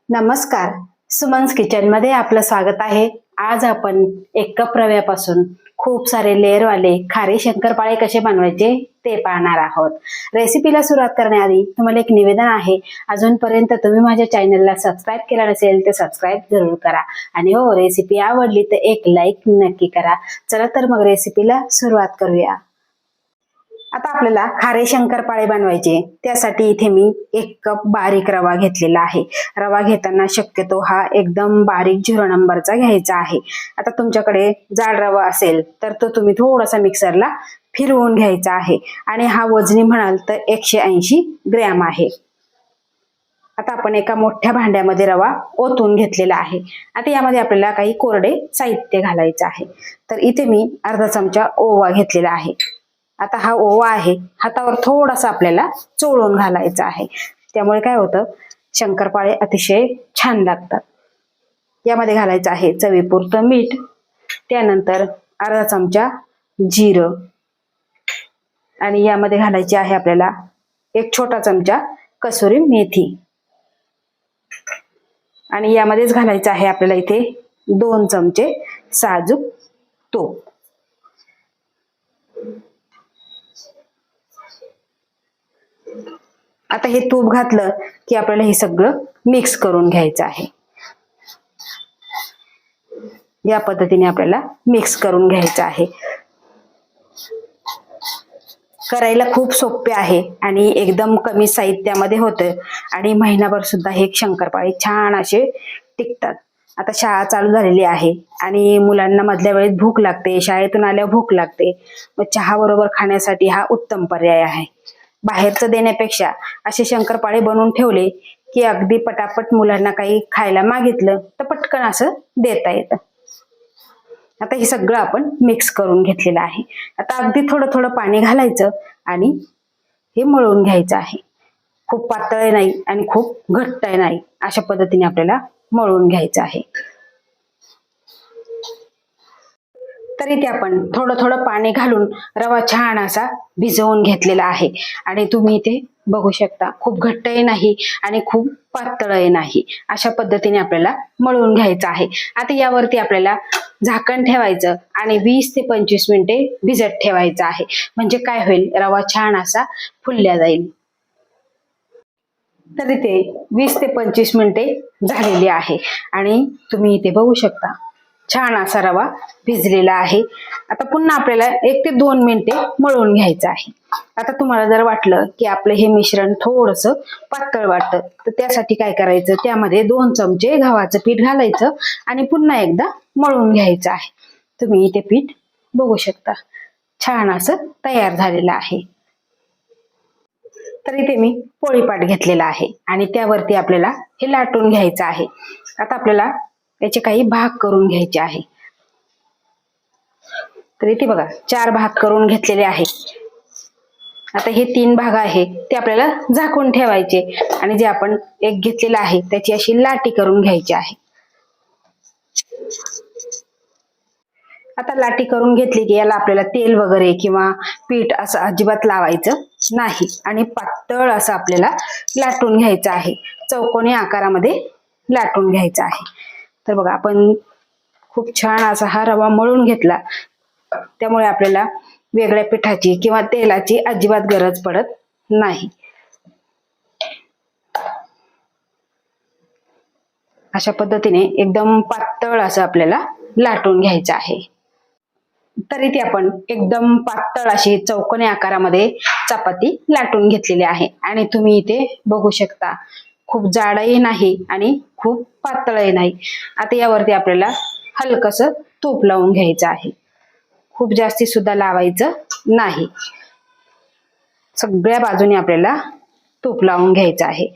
नमस्कार, सुमन्स किचन मध्ये आपलं स्वागत आहे। आज आपण एक कप रव्यापासून खूप सारे लेअरवाले खारी शंकरपाळे कसे बनवायचे ते पाहणार आहोत। रेसिपीला सुरुवात करण्याआधी तुम्हाला एक निवेदन आहे, अजूनपर्यंत तुम्ही माझ्या चॅनलला सबस्क्राइब केला नसेल तर सबस्क्राइब जरूर करा आणि हो, रेसिपी आवडली तर एक लाईक नक्की करा। चला तर मग रेसिपीला सुरुवात करूया। आता आपल्याला खारे शंकरपाळे बनवायचे, त्यासाठी इथे मी 1 कप बारीक रवा घेतलेला आहे। रवा घेताना शक्यतो हा एकदम बारीक 0 नंबरचा घ्यायचा आहे। आता तुमच्याकडे जाड रवा असेल तर तो तुम्ही थोडासा मिक्सरला फिरवून घ्यायचा आहे आणि हा वजनी म्हणाल तर 180 ग्रॅम आहे। आता आपण एका मोठ्या भांड्यामध्ये रवा ओतून घेतलेला आहे। आता यामध्ये आपल्याला काही कोरडे साहित्य घालायचं आहे। तर इथे मी अर्धा चमचा ओवा घेतलेला आहे। आता हा ओवा आहे, हातावर थोडासा आपल्याला चोळून घालायचा आहे, त्यामुळे काय होतं, शंकरपाळे अतिशय छान लागतात। यामध्ये घालायचं आहे चवीपुरतं मीठ, त्यानंतर अर्धा चमचा जिरं आणि यामध्ये घालायची आहे आपल्याला 1 छोटा चमचा कसुरी मेथी आणि यामध्येच घालायचं आहे आपल्याला इथे 2 चमचे साजूक तूप। आता हे तूप घातलं की आपल्याला हे सगळं मिक्स करून घ्यायचं आहे। या पद्धतीने आपल्याला मिक्स करून घ्यायचं आहे। करायला खूप सोपे आहे आणि एकदम कमी साहित्यामध्ये होतं आणि महिनाभर सुद्धा हे शंकरपाळे छान असे टिकतात। आता शाळा चालू झालेली आहे आणि मुलांना मधल्या वेळेत भूक लागते, शाळेतून आल्यावर भूक लागते, मग चहा बरोबर खाण्यासाठी हा उत्तम पर्याय आहे। बाहेरचं देण्यापेक्षा असे शंकरपाळे बनवून ठेवले की अगदी पटापट मुलांना काही खायला मागितलं तर पटकन असं देता येतं। आता हे सगळं आपण मिक्स करून घेतलेलं आहे। आता अगदी थोडं थोडं पाणी घालायचं आणि हे मळून घ्यायचं आहे। खूप पातळ नाही आणि खूप घट्ट नाही, अशा पद्धतीने आपल्याला मळून घ्यायचं आहे। तर इथे आपण थोडं थोडं पाणी घालून रवा छान असा भिजवून घेतलेला आहे आणि तुम्ही इथे बघू शकता, खूप घट्टही नाही आणि खूप पातळही नाही, अशा पद्धतीने आपल्याला मळून घ्यायचं आहे। आता यावरती आपल्याला झाकण ठेवायचं आणि 20 ते 25 मिनिटे भिजत ठेवायचं आहे, म्हणजे काय होईल, रवा छान असा फुलल्या जाईल। तर इथे 20 ते 25 मिनिटे झालेली आहे आणि तुम्ही इथे बघू शकता छान असा रवा भिजलेला आहे। आता पुन्हा आपल्याला 1 ते 2 मिनिटे मळून घ्यायचं आहे। आता तुम्हाला जर वाटलं की आपलं हे मिश्रण थोडंसं पातळ वाटतं तर त्यासाठी काय करायचं, त्यामध्ये 2 चमचे गव्हाचं पीठ घालायचं आणि पुन्हा एकदा मळून घ्यायचं आहे। तुम्ही इथे पीठ बघू शकता छान असं तयार झालेलं आहे। तर इथे मी पोळीपाट घेतलेला आहे आणि त्यावरती आपल्याला हे लाटून घ्यायचं आहे। आता आपल्याला याचे काही भाग करून घ्यायचे आहे। तर इथे बघा 4 भाग करून घेतलेले आहे। आता हे 3 भाग आहे ते आपल्याला झाकून ठेवायचे आणि जे आपण एक घेतलेला आहे त्याची अशी लाटी करून घ्यायची आहे। आता लाटी करून घेतली की याला आपल्याला तेल वगैरे किंवा पीठ असं अजिबात लावायचं नाही आणि पातळ असं आपल्याला लाटून घ्यायचं आहे, चौकोनी आकारामध्ये लाटून घ्यायचा आहे। तर बघा आपण खूप छान असा हा रवा मळून घेतला, त्यामुळे आपल्याला वेगळ्या पिठाची किंवा तेलाची अजिबात गरज पडत नाही। अशा पद्धतीने एकदम पातळ असं आपल्याला लाटून घ्यायचं आहे। तर इथे आपण एकदम पातळ अशी चौकोनी आकारामध्ये चपाती लाटून घेतलेली आहे आणि तुम्ही इथे बघू शकता खूप जाडही नाही आणि खूप पातळही नाही। आता यावरती आपल्याला हलकसं तूप लावून घ्यायचं आहे, खूप जास्ती सुद्धा लावायचं नाही, सगळ्या बाजूने आपल्याला तूप लावून घ्यायचं आहे।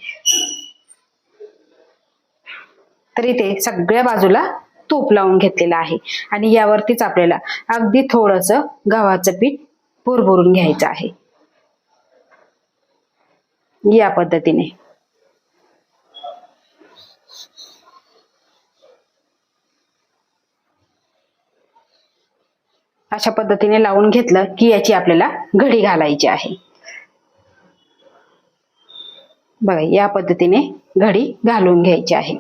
तर इथे सगळ्या बाजूला तूप लावून घेतलेलं आहे आणि यावरतीच आपल्याला अगदी थोडंसं गव्हाचं पीठ भुरभुरून घ्यायचं आहे, या पद्धतीने। अशा पद्धतीने लावून घेतलं की याची आपल्याला घडी घालायची आहे। बघा या पद्धतीने घडी घालून घ्यायची आहे.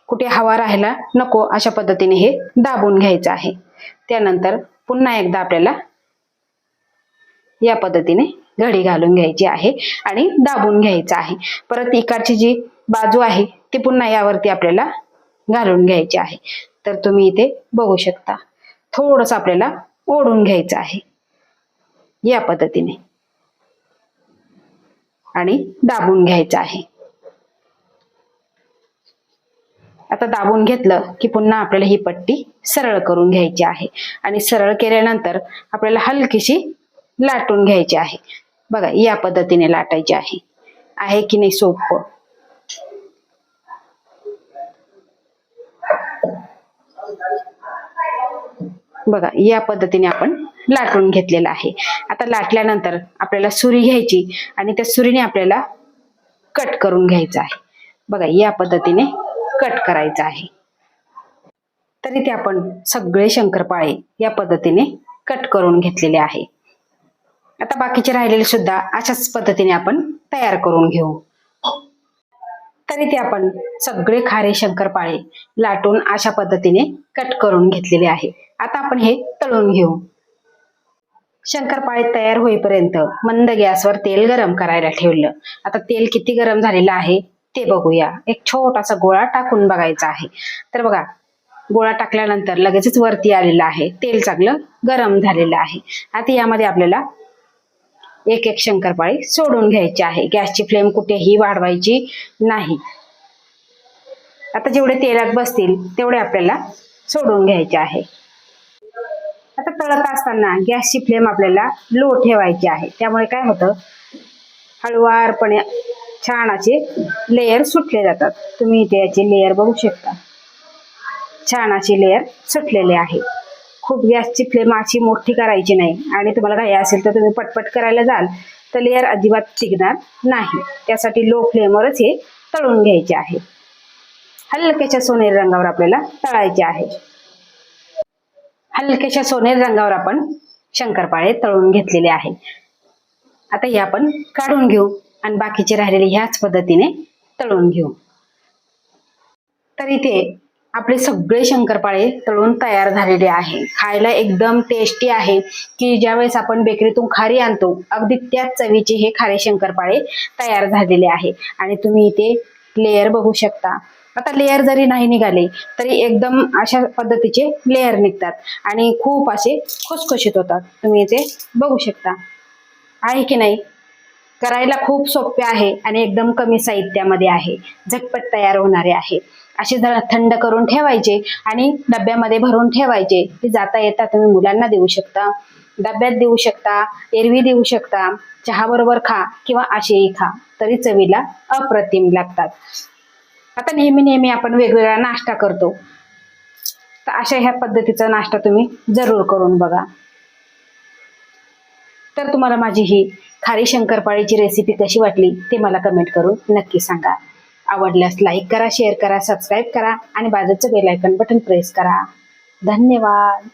कुठे हवा राहायला नको अशा पद्धतीने हे दाबून घ्यायचं आहे. त्यानंतर पुन्हा एकदा आपल्याला या पद्धतीने घडी घालून घ्यायची आहे आणि दाबून घ्यायचं आहे. परत इकडची जी बाजू आहे ती पुन्हा यावरती आपल्याला घालून घ्यायची आहे. तर तुम्ही इथे बघू शकता थोडस आपल्याला ओढून घ्यायचं आहे या पद्धतीने आणि दाबून घ्यायचं आहे. आता दाबून घेतलं की पुन्हा आपल्याला ही पट्टी सरळ करून घ्यायची आहे आणि सरळ केल्यानंतर आपल्याला हलकीशी लाटून घ्यायची आहे. बघा या पद्धतीने लाटायची आहे की नाही सोपं. बघा या पद्धतीने आपण लाटून घेतलेलं आहे. आता लाटल्यानंतर आपल्याला सुरी घ्यायची आणि त्या सुरीने आपल्याला कट करून घ्यायचं आहे. बघा या पद्धतीने कट करायचं आहे. तरी ते आपण सगळे शंकरपाळे या पद्धतीने कट करून घेतलेले आहे. आता बाकीचे राहिलेले सुद्धा अशाच पद्धतीने आपण तयार करून घेऊ. तरी ते आपण सगळे खारे शंकरपाळे लाटून अशा पद्धतीने कट करून घेतलेले आहे. आता आपण हे तळून घेऊ. शंकरपाळे तयार होईपर्यंत मंद गॅसवर तेल गरम करायला ठेवलं. आता तेल किती गरम झालेलं आहे ते बघूया. एक छोटासा गोळा टाकून बघायचा आहे. तर बघा गोळा टाकल्यानंतर लगेचच वरती आलेलं आहे. तेल चांगलं गरम झालेलं आहे. आता यामध्ये आपल्याला एक एक शंकरपाळी सोडून घ्यायची आहे. गॅसची फ्लेम कुठेही वाढवायची नाही. आता जेवढे तेलात बसतील तेवढे आपल्याला सोडून घ्यायचे आहे. आता तळत असताना गॅसची फ्लेम आपल्याला लो ठेवायची आहे. त्यामुळे काय होतं हळुवारपणे छान असे लेयर सुटले जातात. तुम्ही इथे याचे लेयर बघू शकता. छान असे लेयर सुटलेले आहे. खूप गॅसची फ्लेम अशी मोठी करायची नाही आणि तुम्हाला घाई असेल तर तुम्ही पटपट करायला जाल तर लेयर अजिबात टिकणार नाही. त्यासाठी लो फ्लेमवरच हे तळून घ्यायचे आहे. हलक्याच्या सोनेरी रंगावर आपल्याला तळायचे आहे. हलक्याच्या सोनेरी रंगावर आपण शंकरपाळे तळून घेतलेले आहे. आता हे आपण काढून घेऊ आणि बाकीचे राहिलेले ह्याच पद्धतीने तळून घेऊ. तर इथे आपले सगळे शंकरपाळे तळून तयार झालेले आहे. खायला एकदम टेस्टी आहे की ज्यावेळेस आपण बेकरीतून खारी आणतो अगदी त्याच चवीचे हे खारे शंकरपाळे तयार झालेले आहे. आणि तुम्ही इथे लेयर बघू शकता. आता लेयर जरी नाही निघाले तरी एकदम अशा पद्धतीचे लेयर निघतात आणि खूप असे खुसखुशीत होतात. तुम्ही इथे बघू शकता. आहे की नाही. करायला खूप सोपे आहे आणि एकदम कमी साहित्यामध्ये आहे. झटपट तयार होणारे आहे. असे थंड करून ठेवायचे आणि डब्यामध्ये भरून ठेवायचे. ते जाता येता तुम्ही मुलांना देऊ शकता, डब्यात देऊ शकता, एरवी देऊ शकता, चहा बरोबर खा किंवा असेही खा तरी चवीला अप्रतिम लागतात. आता नेहमी आपण वेगवेगळा नाश्ता करतो तर अशा ह्या पद्धतीचा नाश्ता तुम्ही जरूर करून बघा. तर तुम्हाला माझी ही खारी शंकरपाळीची रेसिपी कशी वाटली ते मला कमेंट करून नक्की सांगा. आवडल्यास लाईक करा, शेअर करा, सबस्क्राईब करा आणि बाजूचं बेल आयकॉन बटन प्रेस करा. धन्यवाद.